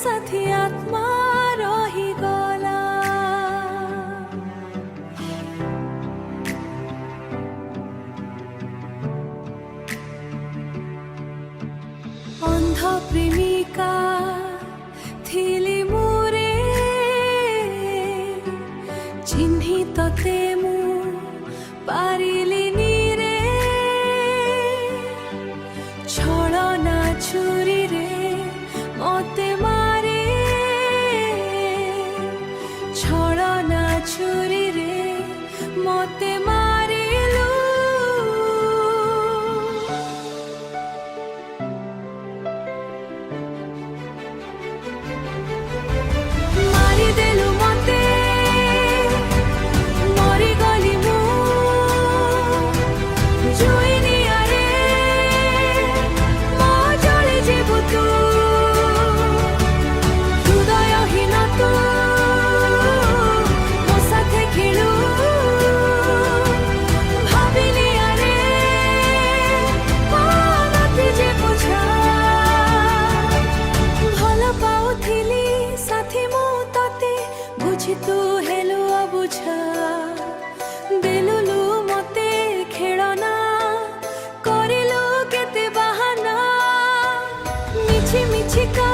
साथी आत्मा रही गला अंध प्रेमिका थिली मुरे चिन्ही तते मु पारिलिनी रे छलना छुरी रे मते मारे छलना छुरी रे मते मारिलु मारी देलु मते मरी गली मु जुइनी आरे मो जली जीवु तू हृदयहीन तू मो साथे खेलु भाविली आरे मते जे बुझा भल पाउथिली साथी मु तते बुझी तू हेलु अबुझा देलुलु मते खेलना करिलु केते बहाना मिछि मिछि का